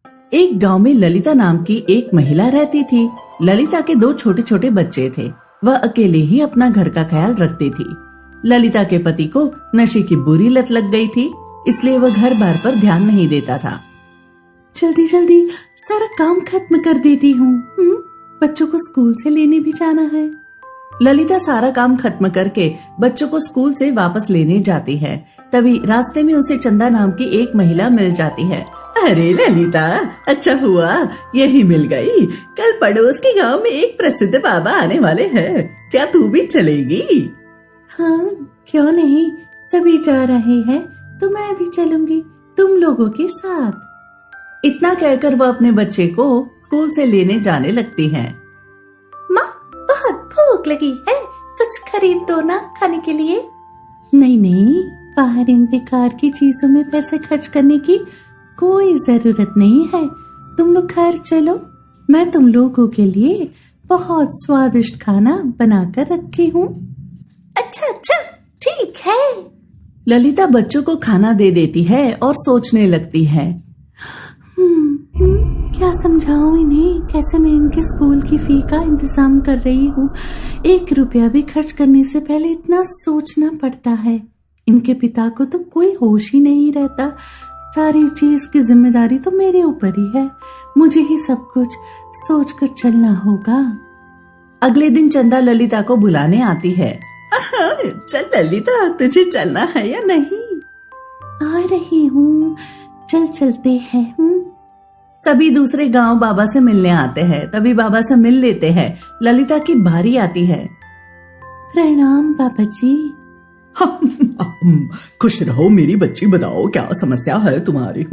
एक गांव में ललिता नाम की एक महिला रहती थी। ललिता के 2 छोटे छोटे बच्चे थे। वह अकेले ही अपना घर का ख्याल रखती थी। ललिता के पति को नशे की बुरी लत लग गई थी, इसलिए वह घर बार पर ध्यान नहीं देता था। जल्दी जल्दी सारा काम खत्म कर देती हूँ, बच्चों को स्कूल से लेने भी जाना है। ललिता सारा काम खत्म करके बच्चों को स्कूल से वापस लेने जाती है। तभी रास्ते में उसे चंदा नाम की एक महिला मिल जाती है। अरे ललिता, अच्छा हुआ यही मिल गई। कल पड़ोस के गांव में एक प्रसिद्ध बाबा आने वाले हैं, क्या तू भी चलेगी? हाँ, क्यों नहीं, सभी जा रहे हैं तो मैं भी चलूंगी तुम लोगों के साथ। इतना कहकर वह अपने बच्चे को स्कूल से लेने जाने लगती है। माँ, बहुत भूख लगी है, कुछ खरीद दो ना खाने के लिए। नहीं नहीं, बाहर इन बेकार की चीजों में पैसे खर्च करने की कोई जरूरत नहीं है। तुम लोग घर चलो, मैं तुम लोगों के लिए बहुत स्वादिष्ट खाना बनाकर रखी हूँ। अच्छा अच्छा, ठीक है। ललिता बच्चों को खाना दे देती है और सोचने लगती है, क्या समझाऊं इन्हें, कैसे मैं इनके स्कूल की फी का इंतजाम कर रही हूँ। 1 रुपया भी खर्च करने से पहले इतना सोचना पड़ता है। इनके पिता को तो कोई होश ही नहीं रहता। सारी चीज की जिम्मेदारी तो मेरे ऊपर ही है, मुझे ही सब कुछ सोचकर चलना होगा। अगले दिन चंदा ललिता को बुलाने आती है। चल ललिता, तुझे चलना है या नहीं? आ रही हूँ, चल चलते हैं। सभी दूसरे गांव बाबा से मिलने आते हैं। तभी बाबा से मिल लेते हैं। ललिता की बारी आती है। प्रणाम बाबा जी। खुश रहो मेरी बच्ची, बताओ क्या समस्या है तुम्हारी?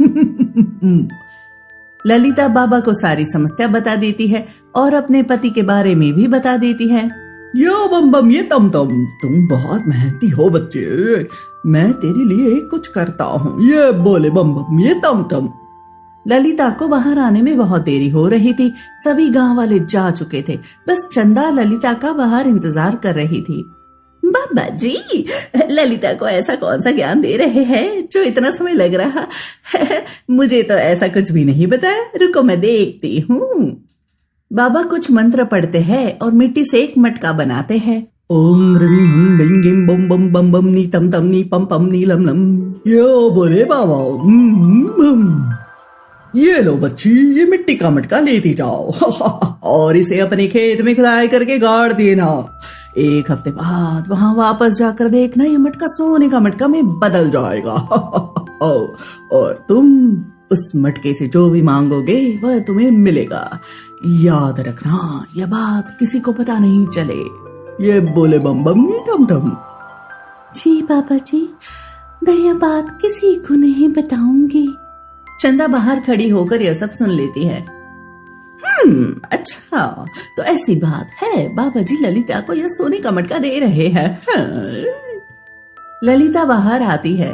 ललिता बाबा को सारी समस्या बता देती है और अपने पति के बारे में भी बता देती है। यो बम बम, ये तम तम, तुम बहुत मेहनती हो बच्चे, मैं तेरे लिए कुछ करता हूँ। ये बोले बम बम, ये तम तम। ललिता को बाहर आने में बहुत देरी हो रही थी। सभी गांव वाले जा चुके थे, बस चंदा ललिता का बाहर इंतजार कर रही थी। बाबा जी, ललिता को ऐसा कौन सा ज्ञान दे रहे हैं जो इतना समय लग रहा है? मुझे तो ऐसा कुछ भी नहीं बताया, रुको मैं देखती हूँ। बाबा कुछ मंत्र पढ़ते हैं और मिट्टी से एक मटका बनाते हैं। ओम रिम हम बिम गिम बम बम बम बम नी तम तम नी पम पम नी लम लम। यो बोले बाबा, ये लो बच्ची, ये मिट्टी का मटका लेती जाओ और इसे अपने खेत में खुदाई करके गाड़ देना। 1 हफ्ते बाद वहां वापस जाकर देखना, ये मटका सोने का मटका में बदल जाएगा और तुम उस मटके से जो भी मांगोगे वह तुम्हें मिलेगा। याद रखना, यह बात किसी को पता नहीं चले। ये बोले बम बम नी टम टम। जी बाबा जी, मैं यह बात किसी को नहीं बताऊंगी। चंदा बाहर खड़ी होकर यह सब सुन लेती है। अच्छा, तो ऐसी बात है, बाबा जी ललिता को यह सोने का मटका दे रहे हैं। ललिता बाहर आती है।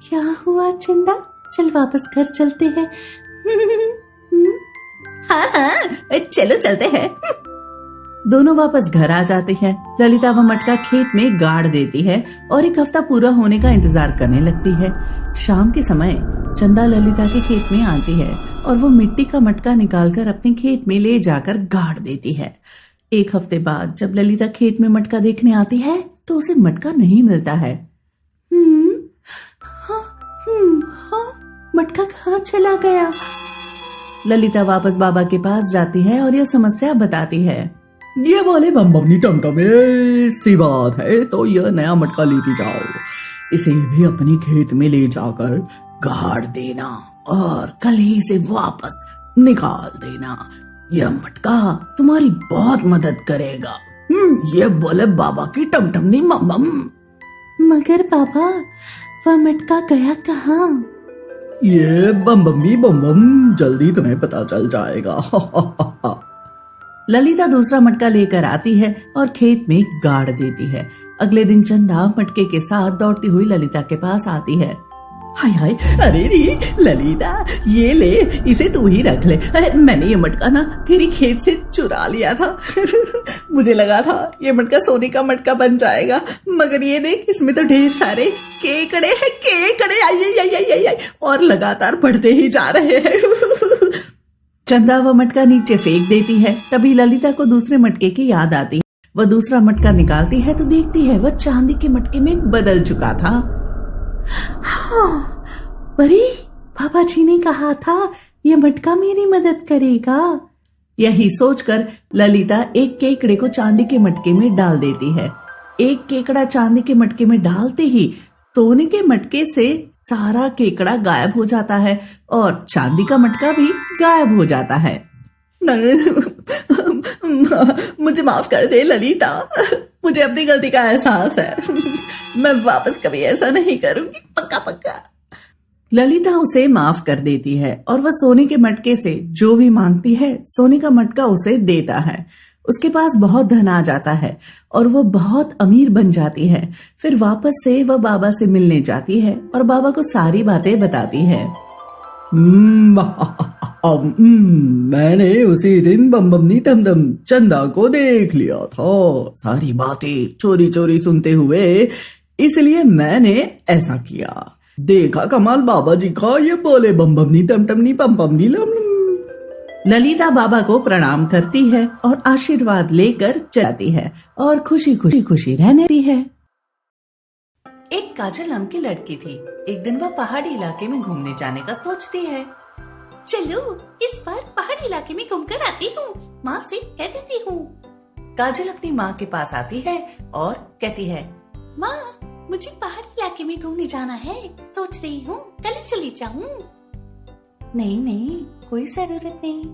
क्या हुआ चंदा, चल वापस घर चलते हैं। हाँ, चलो चलते हैं। दोनों वापस घर आ जाते हैं। ललिता वह मटका खेत में गाड़ देती है और 1 हफ्ता पूरा होने का इंतजार करने लगती है। शाम के समय चंदा ललिता के खेत में आती है और वो मिट्टी का मटका निकालकर अपने खेत में ले जाकर गाड़ देती है। 1 हफ्ते बाद जब ललिता खेत में मटका देखने आती है तो उसे मटका नहीं मिलता है। मटका कहाँ चला गया? ललिता वापस बाबा के पास जाती है और यह समस्या बताती है। ये बोले बम बम नी टम टम, ऐसी बात है तो यह नया मटका लेती जाओ, इसे भी अपने खेत में ले जाकर गाड़ देना और कल ही से वापस निकाल देना। यह मटका तुम्हारी बहुत मदद करेगा। ये बोले बाबा की टम टम नी मम मम। मगर बाबा, वह मटका गया कहाँ? ये बम बम नी बम बम, जल्दी तुम्हें पता चल जाएगा। ललिता दूसरा मटका लेकर आती है और खेत में गाड़ देती है। अगले दिन चंदा मटके के साथ दौड़ती हुई ललिता के पास आती है। हाय हाय, अरे रे ललिता, ये ले, इसे तू ही रख ले। मैंने ये मटका ना तेरी खेत से चुरा लिया था। मुझे लगा था ये मटका सोने का मटका बन जाएगा, मगर ये देख, इसमें तो ढेर सारे केकड़े हैं, केकड़े आई और लगातार बढ़ते ही जा रहे हैं। चंदा वह मटका नीचे फेंक देती है। तभी ललिता को दूसरे मटके की याद आती है। वह दूसरा मटका निकालती है तो देखती है वह चांदी के मटके में बदल चुका था। हाँ, अरे पापा जी ने कहा था यह मटका मेरी मदद करेगा। यही सोचकर ललिता एक केकड़े को चांदी के मटके में डाल देती है। एक केकड़ा चांदी के मटके में डालते ही सोने के मटके से सारा केकड़ा गायब हो जाता है और चांदी का मटका भी गायब हो जाता है। मुझे माफ कर दे ललिता, मुझे अपनी गलती का एहसास है। मैं वापस कभी ऐसा नहीं करूंगी, पक्का पक्का। ललिता उसे माफ कर देती है और वह सोने के मटके से जो भी मांगती है सोने का मटका उसे देता है। उसके पास बहुत धन आ जाता है और वो बहुत अमीर बन जाती है। फिर वापस से वह बाबा से मिलने जाती है और बाबा को सारी बातें बताती है। मैंने उसी दिन बम बमनी दम दम चंदा को देख लिया था, सारी बातें चोरी चोरी सुनते हुए, इसलिए मैंने ऐसा किया। देखा कमाल बाबा जी का, ये बोले बम बमनी टम टमनी पम पमनी लम। ललिता बाबा को प्रणाम करती है और आशीर्वाद लेकर चलती है और खुशी खुशी रहने दी है। एक काजल नाम की लड़की थी। एक दिन वह पहाड़ी इलाके में घूमने जाने का सोचती है। चलो इस बार पहाड़ी इलाके में घूमकर आती हूँ, माँ से कह देती हूँ। काजल अपनी माँ के पास आती है और कहती है, माँ मुझे पहाड़ी इलाके में घूमने जाना है, सोच रही हूँ कल चली जाऊँ। नहीं, कोई जरूरत नहीं,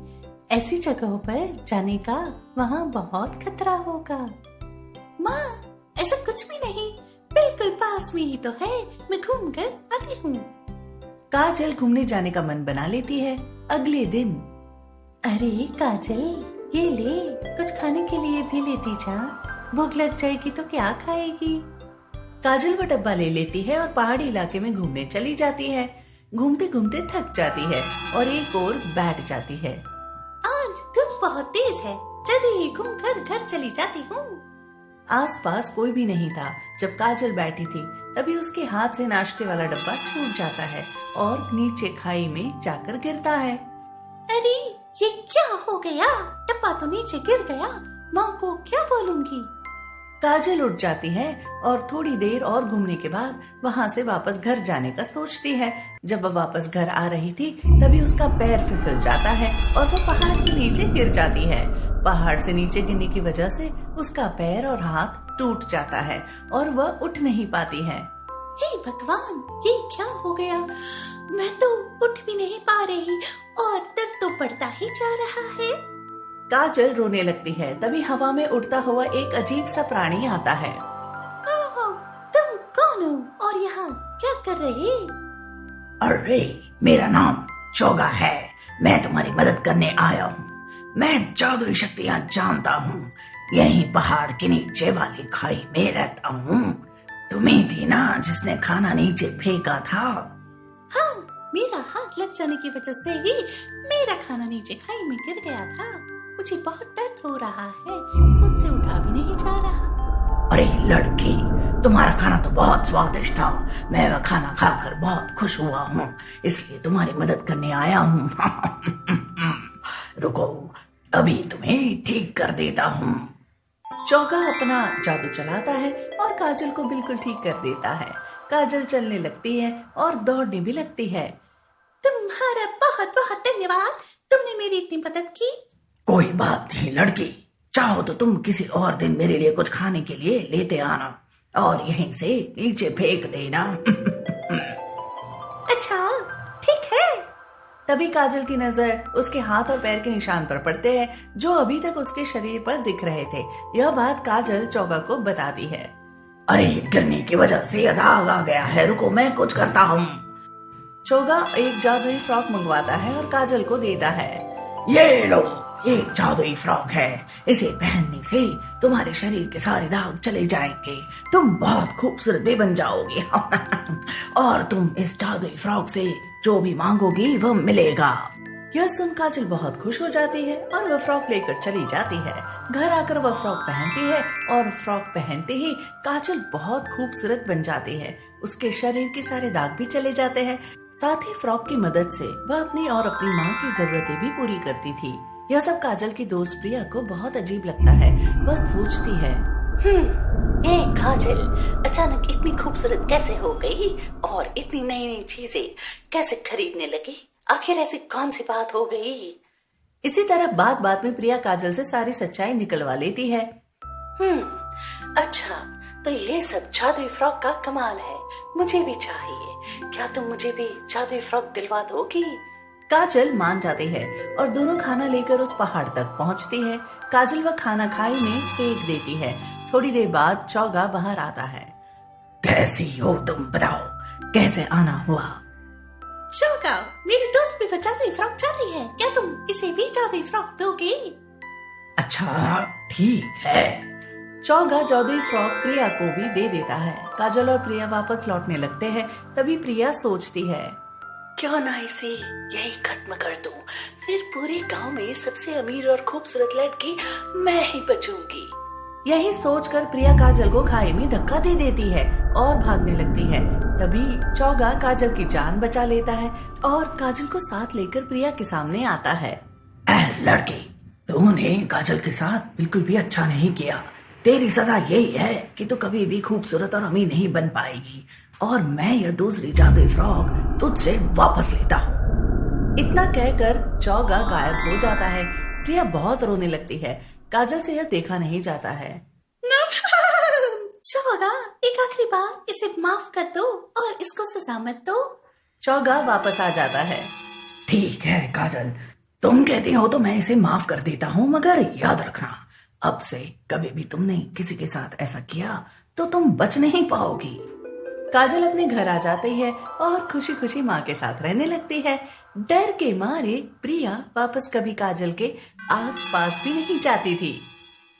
ऐसी जगहों पर जाने का वहाँ बहुत खतरा होगा। माँ ऐसा कुछ भी नहीं, बिल्कुल पास में ही तो है, मैं घूम कर आती हूँ। काजल घूमने जाने का मन बना लेती है। अगले दिन, अरे काजल ये ले, कुछ खाने के लिए भी लेती जा, भूख लग जाएगी तो क्या खाएगी। काजल वो डब्बा ले लेती है और पहाड़ी इलाके में घूमने चली जाती है। घूमते घूमते थक जाती है और एक ओर बैठ जाती है। आज धूप बहुत तेज है, जल्दी ही घूमकर घर चली जाती हूँ। आसपास कोई भी नहीं था। जब काजल बैठी थी तभी उसके हाथ से नाश्ते वाला डब्बा छूट जाता है और नीचे खाई में जाकर गिरता है। अरे ये क्या हो गया, डब्बा तो नीचे गिर गया, माँ को क्या बोलूंगी। काजल उठ जाती है और थोड़ी देर और घूमने के बाद वहां से वापस घर जाने का सोचती है। जब वह वापस घर आ रही थी तभी उसका पैर फिसल जाता है और वो पहाड़ से नीचे गिर जाती है। पहाड़ से नीचे गिरने की वजह से उसका पैर और हाथ टूट जाता है और वह उठ नहीं पाती है। हे भगवान, ये क्या हो गया, मैं तो उठ भी नहीं पा रही और दर्द तो बढ़ता ही जा रहा है। काजल रोने लगती है। तभी हवा में उड़ता हुआ एक अजीब सा प्राणी आता है। तुम कौन हो और यहाँ क्या कर रहे? अरे मेरा नाम चोगा है, मैं तुम्हारी मदद करने आया हूँ। मैं जादुई शक्तियाँ जानता हूँ, यहीं पहाड़ के नीचे वाली खाई में रहता हूँ। तुम्हें थी ना जिसने खाना नीचे फेंका था? हाँ, मेरा हाथ लग जाने की वजह से ही मेरा खाना नीचे खाई में गिर गया था। मुझे बहुत दर्द हो रहा है, मुझसे उठा भी नहीं जा रहा। अरे लड़की, तुम्हारा खाना तो बहुत स्वादिष्ट था, मैं वह खाना खाकर बहुत खुश हुआ हूँ, इसलिए तुम्हारी मदद करने आया हूँ। रुको, अभी तुम्हें ठीक कर देता हूँ। चौगा अपना जादू चलाता है और काजल को बिल्कुल ठीक कर देता है। काजल चलने लगती है और दौड़ने भी लगती है। तुम्हारा बहुत बहुत धन्यवाद, तुमने मेरी इतनी मदद की। कोई बात नहीं लड़की, चाहो तो तुम किसी और दिन मेरे लिए कुछ खाने के लिए लेते आना और यहीं से नीचे फेंक देना। अच्छा ठीक है। तभी काजल की नजर उसके हाथ और पैर के निशान पर पड़ते हैं जो अभी तक उसके शरीर पर दिख रहे थे। यह बात काजल चौगा को बताती है। अरे गिरने की वजह से यह दाग आ गया है, रुको मैं कुछ करता हूँ। चौगा एक जादुई फ्रॉक मंगवाता है और काजल को देता है। ये लो, एक जादुई फ्रॉक है, इसे पहनने से तुम्हारे शरीर के सारे दाग चले जाएंगे, तुम बहुत खूबसूरत भी बन जाओगी। और तुम इस जादुई फ्रॉक से जो भी मांगोगी वो मिलेगा। यह सुन काजल बहुत खुश हो जाती है और वह फ्रॉक लेकर चली जाती है। घर आकर वह फ्रॉक पहनती है और फ्रॉक पहनते ही काजल बहुत खूबसूरत बन जाती है। उसके शरीर के सारे दाग भी चले जाते हैं। साथ ही फ्रॉक की मदद से वह अपनी और अपनी माँ की जरूरतें भी पूरी करती थी। यह सब काजल की दोस्त प्रिया को बहुत अजीब लगता है। वह सोचती है, ये काजल अचानक इतनी खूबसूरत कैसे हो गई और इतनी नई नई चीजें कैसे खरीदने लगी? आखिर ऐसी कौन सी बात हो गई? इसी तरह बात बात में प्रिया काजल से सारी सच्चाई निकलवा लेती है। अच्छा, तो ये सब जादुई फ्रॉक का कमाल है। मुझे भी चाहिए। क्या तुम मुझे भी जादुई फ्रॉक दिलवा दोगी? काजल मान जाती है और दोनों खाना लेकर उस पहाड़ तक पहुंचती है। काजल वह खाना खाई में फेंक देती है। थोड़ी देर बाद चौगा बाहर आता है। कैसी हो तुम, बताओ कैसे आना हुआ? चौगा, मेरी दोस्त भी जादुई फ्रॉक चाहती है। क्या तुम इसे भी जादुई फ्रॉक दोगे? अच्छा ठीक है। चौगा जादुई फ्रॉक प्रिया को भी दे देता है। काजल और प्रिया वापस लौटने लगते हैं। तभी प्रिया सोचती है, क्यों ना इसे यही खत्म कर दूं? फिर पूरे गांव में सबसे अमीर और खूबसूरत लड़की मैं ही बचूंगी। यही सोचकर प्रिया काजल को खाई में धक्का दे देती है और भागने लगती है। तभी चौगा काजल की जान बचा लेता है और काजल को साथ लेकर प्रिया के सामने आता है। लड़की, तूने काजल के साथ बिल्कुल भी अच्छा नहीं किया। तेरी सजा यही है कि तू कभी भी खूबसूरत और अमीर नहीं बन पाएगी और मैं यह दूसरी जादुई फ्रॉक तुझसे वापस लेता हूँ। इतना कहकर चौगा गायब हो जाता है। प्रिया बहुत रोने लगती है। काजल से यह देखा नहीं जाता है। चौगा, एक आखिरी बार इसे माफ कर दो और इसको सजा मत दो। चौगा वापस आ जाता है। ठीक है काजल, तुम कहती हो तो मैं इसे माफ कर देता हूँ, मगर याद रखना अब से कभी भी तुमने किसी के साथ ऐसा किया तो तुम बच नहीं पाओगी। काजल अपने घर आ जाती है और खुशी खुशी माँ के साथ रहने लगती है। डर के मारे प्रिया वापस कभी काजल के आस पास भी नहीं जाती थी।